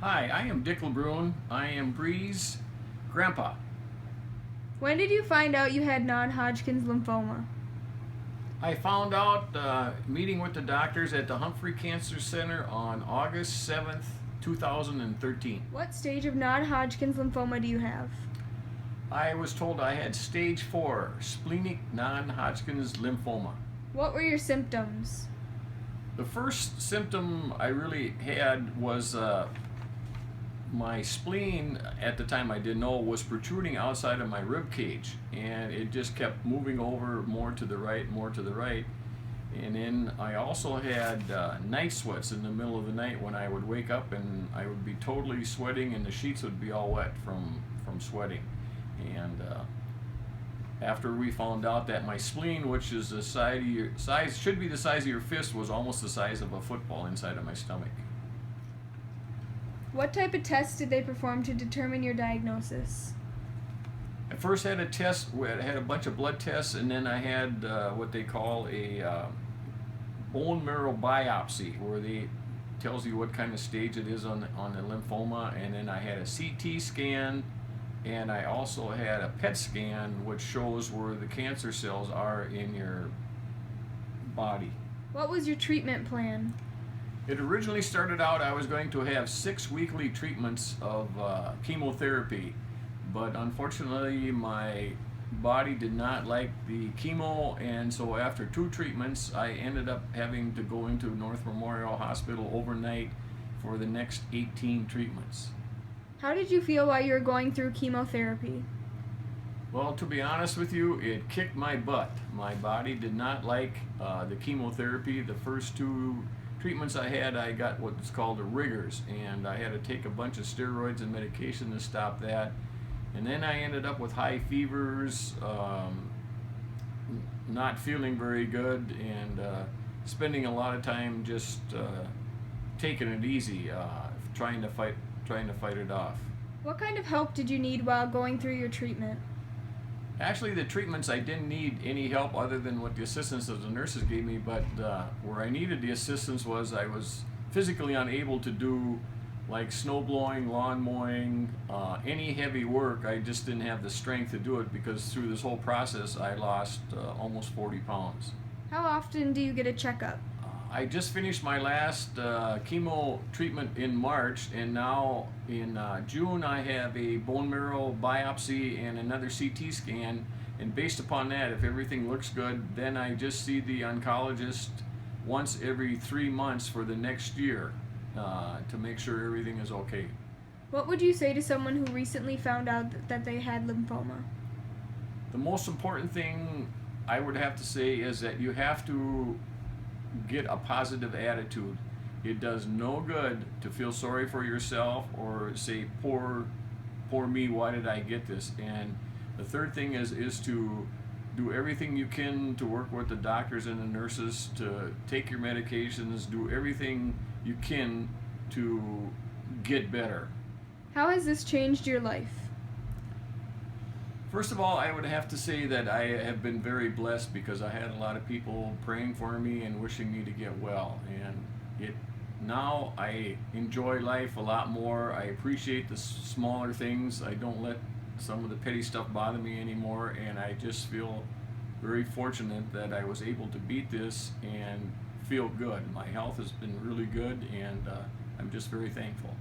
Hi, I am Dick LeBrun. I am Bree's grandpa. When did you find out you had non-Hodgkin's lymphoma? I found out meeting with the doctors at the Humphrey Cancer Center on August 7th, 2013. What stage of non-Hodgkin's lymphoma do you have? I was told I had stage 4 splenic non-Hodgkin's lymphoma. What were your symptoms? The first symptom I really had was my spleen. At the time I didn't know, was protruding outside of my rib cage, and it just kept moving over more to the right, more to the right. And then I also had night sweats in the middle of the night when I would wake up, and I would be totally sweating and the sheets would be all wet from sweating. And after we found out that my spleen, which is the size should be the size of your fist, was almost the size of a football inside of my stomach. What type of tests did they perform to determine your diagnosis? I first had a test, I had a bunch of blood tests, and then I had what they call a bone marrow biopsy, where they tells you what kind of stage it is on the lymphoma, and then I had a CT scan, and I also had a PET scan, which shows where the cancer cells are in your body. What was your treatment plan? It originally started out I was going to have 6 weekly treatments of chemotherapy, but unfortunately my body did not like the chemo, and so after 2 treatments I ended up having to go into North Memorial Hospital overnight for the next 18 treatments. How did you feel while you were going through chemotherapy? Well, to be honest with you, it kicked my butt. My body did not like the chemotherapy. The first 2 treatments I had, I got what's called a rigors, and I had to take a bunch of steroids and medication to stop that. And then I ended up with high fevers, not feeling very good, and spending a lot of time just taking it easy, trying to fight it off. What kind of help did you need while going through your treatment? Actually, the treatments, I didn't need any help other than what the assistance of the nurses gave me, but where I needed the assistance was I was physically unable to do like snow blowing, lawn mowing, any heavy work. I just didn't have the strength to do it, because through this whole process I lost almost 40 pounds. How often do you get a checkup? I just finished my last chemo treatment in March, and now in June I have a bone marrow biopsy and another CT scan, and based upon that, if everything looks good, then I just see the oncologist once every 3 months for the next year to make sure everything is okay. What would you say to someone who recently found out that they had lymphoma? The most important thing I would have to say is that you have to get a positive attitude. It does no good to feel sorry for yourself or say, poor me, why did I get this? And the third thing is to do everything you can to work with the doctors and the nurses, to take your medications, do everything you can to get better. How has this changed your life? First of all, I would have to say that I have been very blessed, because I had a lot of people praying for me and wishing me to get well. And now I enjoy life a lot more. I appreciate the smaller things. I don't let some of the petty stuff bother me anymore, and I just feel very fortunate that I was able to beat this and feel good. My health has been really good, and I'm just very thankful.